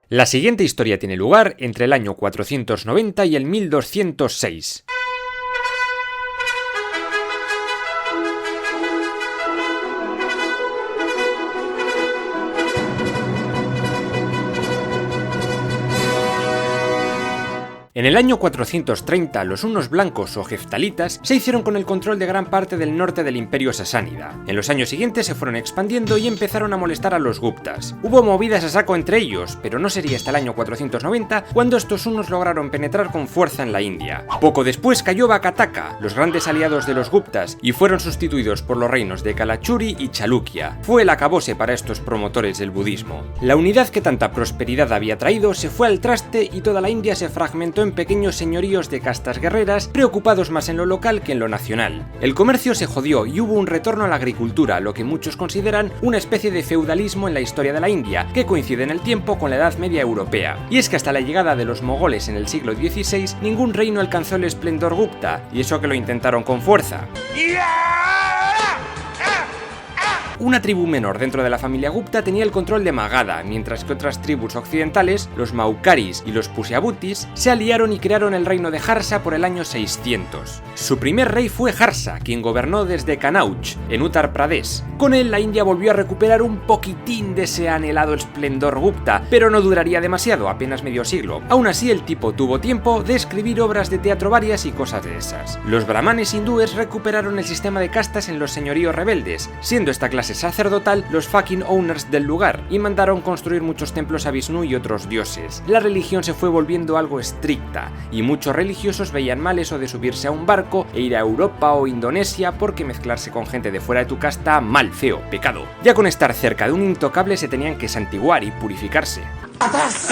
La siguiente historia tiene lugar entre el año 490 y el 1206. En el año 430, los hunos blancos o heftalitas se hicieron con el control de gran parte del norte del imperio sasánida. En los años siguientes se fueron expandiendo y empezaron a molestar a los guptas. Hubo movidas a saco entre ellos, pero no sería hasta el año 490 cuando estos hunos lograron penetrar con fuerza en la India. Poco después cayó Vakataka, los grandes aliados de los guptas, y fueron sustituidos por los reinos de Kalachuri y Chalukya. Fue el acabose para estos promotores del budismo. La unidad que tanta prosperidad había traído se fue al traste y toda la India se fragmentó en pequeños señoríos de castas guerreras, preocupados más en lo local que en lo nacional. El comercio se jodió y hubo un retorno a la agricultura, lo que muchos consideran una especie de feudalismo en la historia de la India, que coincide en el tiempo con la Edad Media europea. Y es que hasta la llegada de los mogoles en el siglo XVI, ningún reino alcanzó el esplendor gupta, y eso que lo intentaron con fuerza. Una tribu menor dentro de la familia Gupta tenía el control de Magadha, mientras que otras tribus occidentales, los Maukaris y los Pusyabutis, se aliaron y crearon el reino de Harsa por el año 600. Su primer rey fue Harsa, quien gobernó desde Kanauj, en Uttar Pradesh. Con él la India volvió a recuperar un poquitín de ese anhelado esplendor Gupta, pero no duraría demasiado, apenas medio siglo. Aún así, el tipo tuvo tiempo de escribir obras de teatro varias y cosas de esas. Los brahmanes hindúes recuperaron el sistema de castas en los señoríos rebeldes, siendo esta clase sacerdotal los fucking owners del lugar, y mandaron construir muchos templos a Vishnu y otros dioses. La religión se fue volviendo algo estricta, y muchos religiosos veían mal eso de subirse a un barco e ir a Europa o Indonesia, porque mezclarse con gente de fuera de tu casta, mal, feo, pecado. Ya con estar cerca de un intocable se tenían que santiguar y purificarse. ¡Atrás!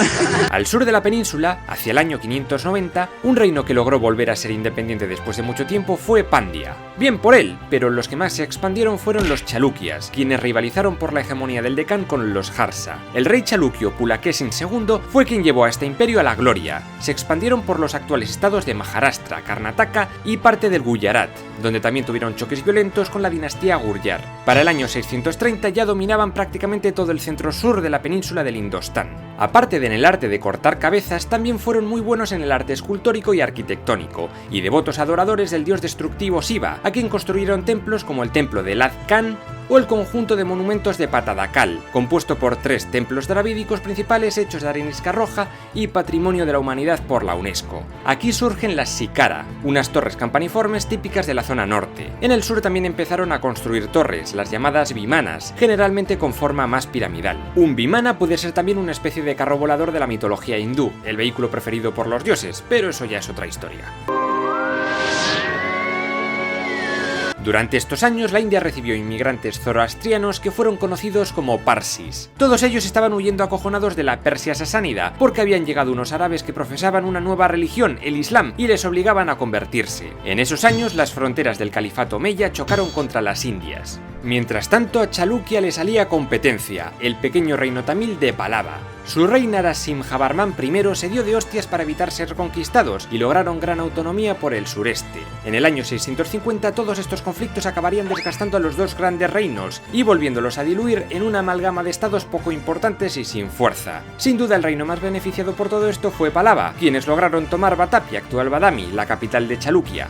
Al sur de la península, hacia el año 590, un reino que logró volver a ser independiente después de mucho tiempo fue Pandya. Bien por él, pero los que más se expandieron fueron los chalukyas, quienes rivalizaron por la hegemonía del Deccan con los Harsa. El rey chalukyo Pulakesin II fue quien llevó a este imperio a la gloria. Se expandieron por los actuales estados de Maharashtra, Karnataka y parte del Gujarat, donde también tuvieron choques violentos con la dinastía Gurjar. Para el año 630 ya dominaban prácticamente todo el centro-sur de la península del Indostán. Aparte de en el arte de cortar cabezas, también fueron muy buenos en el arte escultórico y arquitectónico, y devotos adoradores del dios destructivo Shiva, a quien construyeron templos como el templo de Lad Khan o el conjunto de monumentos de Patadakal, compuesto por 3 templos dravídicos principales hechos de arenisca roja y Patrimonio de la Humanidad por la UNESCO. Aquí surgen las Sikara, unas torres campaniformes típicas de la zona norte. En el sur también empezaron a construir torres, las llamadas vimanas, generalmente con forma más piramidal. Un vimana puede ser también una especie de carro volador de la mitología hindú, el vehículo preferido por los dioses, pero eso ya es otra historia. Durante estos años, la India recibió inmigrantes zoroastrianos que fueron conocidos como Parsis. Todos ellos estaban huyendo acojonados de la Persia sasánida, porque habían llegado unos árabes que profesaban una nueva religión, el Islam, y les obligaban a convertirse. En esos años, las fronteras del califato Omeya chocaron contra las Indias. Mientras tanto, a Chalukya le salía competencia, el pequeño reino tamil de Pallava. Su rey Narasimhavarman I se dio de hostias para evitar ser conquistados y lograron gran autonomía por el sureste. En el año 650 todos estos conflictos acabarían desgastando a los dos grandes reinos y volviéndolos a diluir en una amalgama de estados poco importantes y sin fuerza. Sin duda el reino más beneficiado por todo esto fue Pallava, quienes lograron tomar Vatapi, actual Badami, la capital de Chalukya.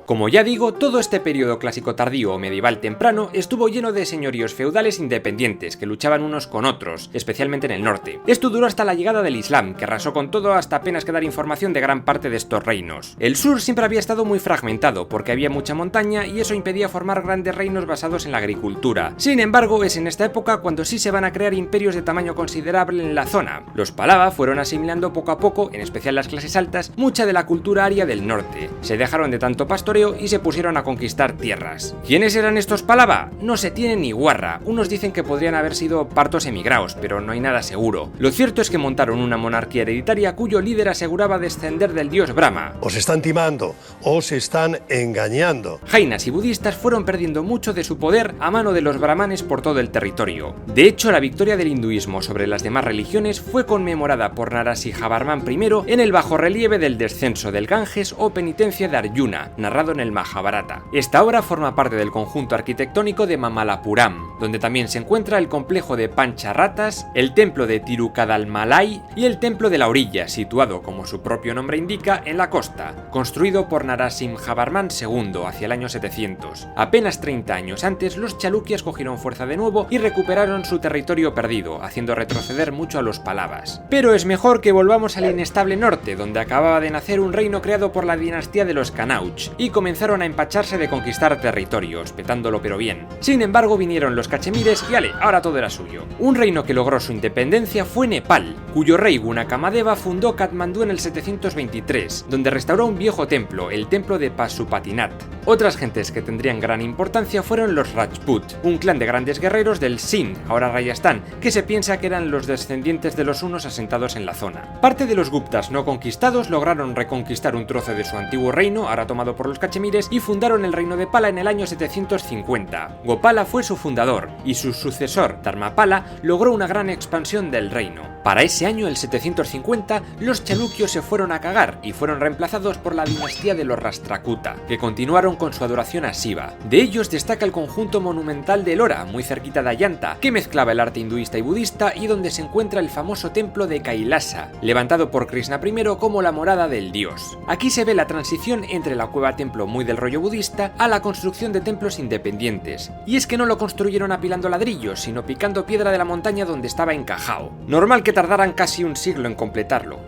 Como ya digo, todo este periodo clásico tardío o medieval temprano estuvo lleno de señoríos feudales independientes que luchaban unos con otros, especialmente en el norte. Esto duró hasta la llegada del Islam, que arrasó con todo hasta apenas quedar información de gran parte de estos reinos. El sur siempre había estado muy fragmentado, porque había mucha montaña y eso impedía formar grandes reinos basados en la agricultura. Sin embargo, es en esta época cuando sí se van a crear imperios de tamaño considerable en la zona. Los Pallava fueron asimilando poco a poco, en especial las clases altas, mucha de la cultura aria del norte. Se dejaron de tanto pastoreo y se pusieron a conquistar tierras. ¿Quiénes eran estos Pallava? No se tiene ni guarra. Unos dicen que podrían haber sido partos emigrados, pero no hay nada seguro. Lo cierto es que montaron una monarquía hereditaria cuyo líder aseguraba descender del dios Brahma. Os están timando, os están engañando. Jainas y budistas fueron perdiendo mucho de su poder a mano de los brahmanes por todo el territorio. De hecho, la victoria del hinduismo sobre las demás religiones fue conmemorada por Narasimhavarman I en el bajorrelieve del descenso del Ganges o penitencia de Arjuna, narrada narrado en el Mahabharata. Esta obra forma parte del conjunto arquitectónico de Mamallapuram, donde también se encuentra el complejo de Pancharatas, el templo de Tirukadalmalai y el templo de la orilla, situado, como su propio nombre indica, en la costa, construido por Narasimhavarman II hacia el año 700. Apenas 30 años antes, los chalukyas cogieron fuerza de nuevo y recuperaron su territorio perdido, haciendo retroceder mucho a los Palavas. Pero es mejor que volvamos al inestable norte, donde acababa de nacer un reino creado por la dinastía de los Kanauj, y comenzaron a empacharse de conquistar territorios, petándolo pero bien. Sin embargo, vinieron los cachemires y ahora todo era suyo. Un reino que logró su independencia fue Nepal, cuyo rey Gunacamadeva fundó Katmandú en el 723, donde restauró un viejo templo, el templo de Pasupatinat. Otras gentes que tendrían gran importancia fueron los Rajput, un clan de grandes guerreros del Sindh, ahora Rajasthan, que se piensa que eran los descendientes de los hunos asentados en la zona. Parte de los Guptas no conquistados lograron reconquistar un trozo de su antiguo reino, ahora tomado por los cachemires, y fundaron el reino de Pala en el año 750. Gopala fue su fundador, y su sucesor, Dharmapala, logró una gran expansión del reino. Para ese año, el 750, los chalukyos se fueron a cagar y fueron reemplazados por la dinastía de los Rashtrakuta, que continuaron con su adoración a Shiva. De ellos destaca el conjunto monumental de Ellora, muy cerquita de Ayanta, que mezclaba el arte hinduista y budista y donde se encuentra el famoso templo de Kailasa, levantado por Krishna I como la morada del dios. Aquí se ve la transición entre la cueva-templo muy del rollo budista a la construcción de templos independientes. Y es que no lo construyeron apilando ladrillos, sino picando piedra de la montaña donde estaba encajado. Normal que tardaran casi un siglo en completarlo.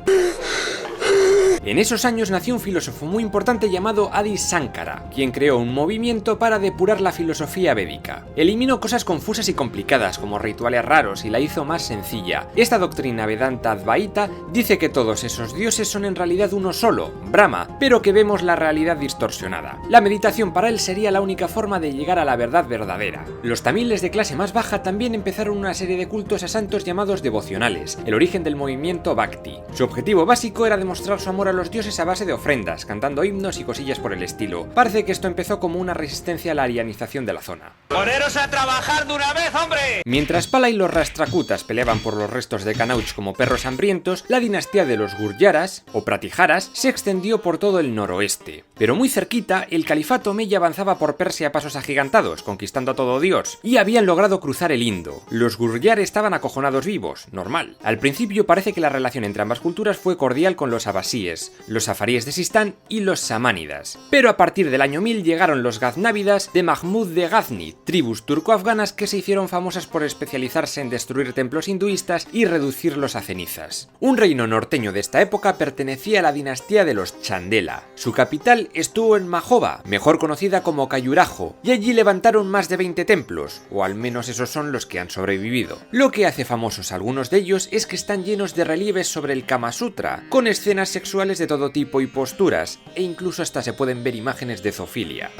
En esos años nació un filósofo muy importante llamado Adi Shankara, quien creó un movimiento para depurar la filosofía védica. Eliminó cosas confusas y complicadas como rituales raros y la hizo más sencilla. Esta doctrina Vedanta Advaita dice que todos esos dioses son en realidad uno solo, Brahma, pero que vemos la realidad distorsionada. La meditación para él sería la única forma de llegar a la verdad verdadera. Los tamiles de clase más baja también empezaron una serie de cultos a santos llamados devocionales, el origen del movimiento Bhakti. Su objetivo básico era demostrar su amor a los dioses a base de ofrendas, cantando himnos y cosillas por el estilo. Parece que esto empezó como una resistencia a la arianización de la zona. ¡Poneros a trabajar de una vez, hombre! Mientras Pala y los Rashtrakutas peleaban por los restos de Kanauj como perros hambrientos, la dinastía de los Gurjaras, o Pratiharas, se extendió por todo el noroeste. Pero muy cerquita, el califato Omeya avanzaba por Persia a pasos agigantados, conquistando a todo Dios, y habían logrado cruzar el Indo. Los Gurjar estaban acojonados vivos, normal. Al principio parece que la relación entre ambas culturas fue cordial con los abasíes, los safaríes de Sistán y los samánidas. Pero a partir del año 1000 llegaron los gaznávidas de Mahmud de Ghazni, tribus turco-afganas que se hicieron famosas por especializarse en destruir templos hinduistas y reducirlos a cenizas. Un reino norteño de esta época pertenecía a la dinastía de los Chandela. Su capital estuvo en Mahoba, mejor conocida como Khajuraho, y allí levantaron más de 20 templos, o al menos esos son los que han sobrevivido. Lo que hace famosos a algunos de ellos es que están llenos de relieves sobre el Kama Sutra, con escenas sexuales de todo tipo y posturas, e incluso hasta se pueden ver imágenes de zoofilia.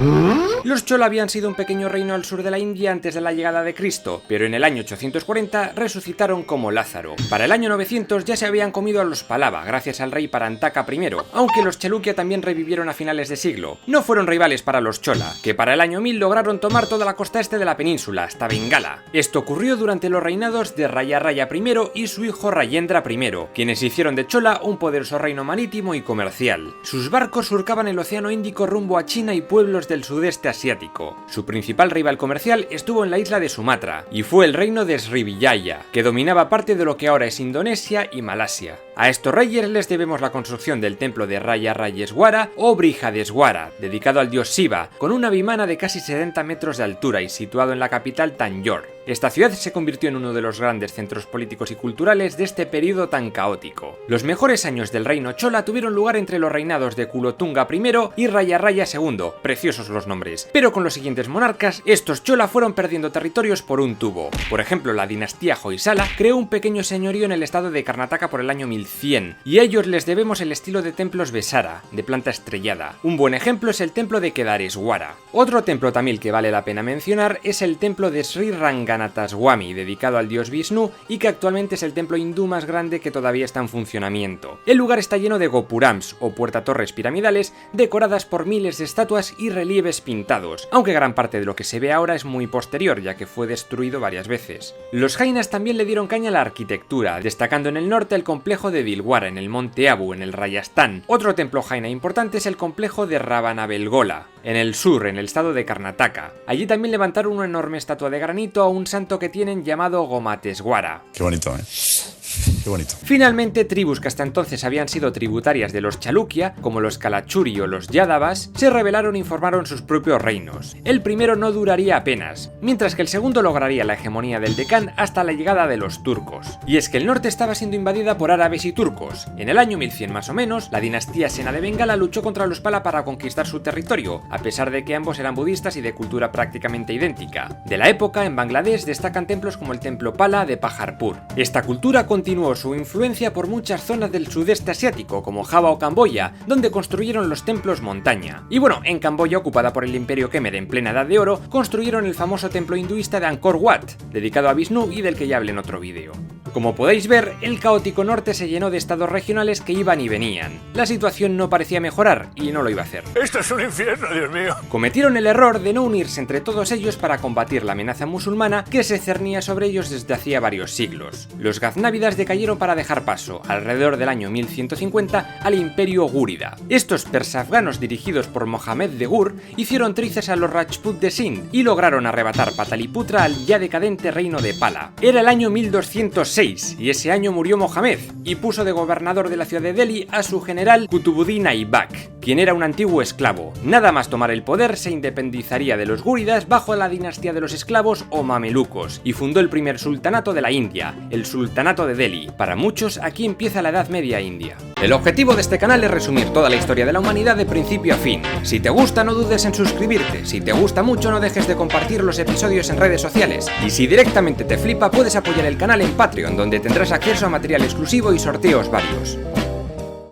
Los Chola habían sido un pequeño reino al sur de la India antes de la llegada de Cristo, pero en el año 840 resucitaron como Lázaro. Para el año 900 ya se habían comido a los Pallava gracias al rey Parantaka I, aunque los Chalukya también revivieron a finales de siglo. No fueron rivales para los Chola, que para el año 1000 lograron tomar toda la costa este de la península, hasta Bengala. Esto ocurrió durante los reinados de Raya Raya I y su hijo Rayendra I, quienes hicieron de Chola un poderoso reino marítimo y comercial. Sus barcos surcaban el Océano Índico rumbo a China y pueblos del sudeste asiático. Su principal rival comercial estuvo en la isla de Sumatra, y fue el reino de Srivijaya, que dominaba parte de lo que ahora es Indonesia y Malasia. A estos reyes les debemos la construcción del templo de Raya Rayeswara o Brihadeswara, dedicado al dios Shiva, con una vimana de casi 70 metros de altura y situado en la capital Tanjore. Esta ciudad se convirtió en uno de los grandes centros políticos y culturales de este periodo tan caótico. Los mejores años del reino Chola tuvieron lugar entre los reinados de Kulotunga I y Raya Raya II, preciosos los nombres, pero con los siguientes monarcas, estos Chola fueron perdiendo territorios por un tubo. Por ejemplo, la dinastía Hoysala creó un pequeño señorío en el estado de Karnataka por el año 1100, y a ellos les debemos el estilo de templos Vesara, de planta estrellada. Un buen ejemplo es el templo de Kedareswara. Otro templo tamil que vale la pena mencionar es el templo de Sri Ranganatha Kanataswami, dedicado al dios Vishnu y que actualmente es el templo hindú más grande que todavía está en funcionamiento. El lugar está lleno de gopurams o puerta-torres piramidales decoradas por miles de estatuas y relieves pintados, aunque gran parte de lo que se ve ahora es muy posterior, ya que fue destruido varias veces. Los jainas también le dieron caña a la arquitectura, destacando en el norte el complejo de Dilwara, en el monte Abu, en el Rajasthan. Otro templo jaina importante es el complejo de Ravanabelgola, en el sur, en el estado de Karnataka. Allí también levantaron una enorme estatua de granito a un santo que tienen llamado Gomateswara. Qué bonito, ¿eh? Qué bonito. Finalmente, tribus que hasta entonces habían sido tributarias de los Chalukya, como los Kalachuri o los Yadavas, se rebelaron y formaron sus propios reinos. El primero no duraría apenas, mientras que el segundo lograría la hegemonía del Deccan hasta la llegada de los turcos. Y es que el norte estaba siendo invadida por árabes y turcos. En el año 1100 más o menos, la dinastía Sena de Bengala luchó contra los Pala para conquistar su territorio, a pesar de que ambos eran budistas y de cultura prácticamente idéntica. De la época, en Bangladesh destacan templos como el templo Pala de Paharpur. Esta cultura continuó su influencia por muchas zonas del sudeste asiático, como Java o Camboya, donde construyeron los templos montaña. Y bueno, en Camboya, ocupada por el Imperio Khmer en plena Edad de Oro, construyeron el famoso templo hinduista de Angkor Wat, dedicado a Vishnu y del que ya hablé en otro vídeo. Como podéis ver, el caótico norte se llenó de estados regionales que iban y venían. La situación no parecía mejorar, y no lo iba a hacer. Esto es un infierno, Dios mío. Cometieron el error de no unirse entre todos ellos para combatir la amenaza musulmana que se cernía sobre ellos desde hacía varios siglos. Los gaznávidas decayeron para dejar paso, alrededor del año 1150, al imperio gúrida. Estos persafganos, dirigidos por Mohammed de Gur, hicieron trizas a los Rajput de Sind y lograron arrebatar Pataliputra al ya decadente reino de Pala. Era el año 1206 y ese año murió Mohammed y puso de gobernador de la ciudad de Delhi a su general Kutubuddin Aibak, quien era un antiguo esclavo. Nada más tomar el poder se independizaría de los gúridas bajo la dinastía de los esclavos o mamelucos y fundó el primer sultanato de la India, el sultanato de Delhi. Para muchos, aquí empieza la Edad Media india. El objetivo de este canal es resumir toda la historia de la humanidad de principio a fin. Si te gusta, no dudes en suscribirte. Si te gusta mucho, no dejes de compartir los episodios en redes sociales. Y si directamente te flipa, puedes apoyar el canal en Patreon, donde tendrás acceso a material exclusivo y sorteos varios.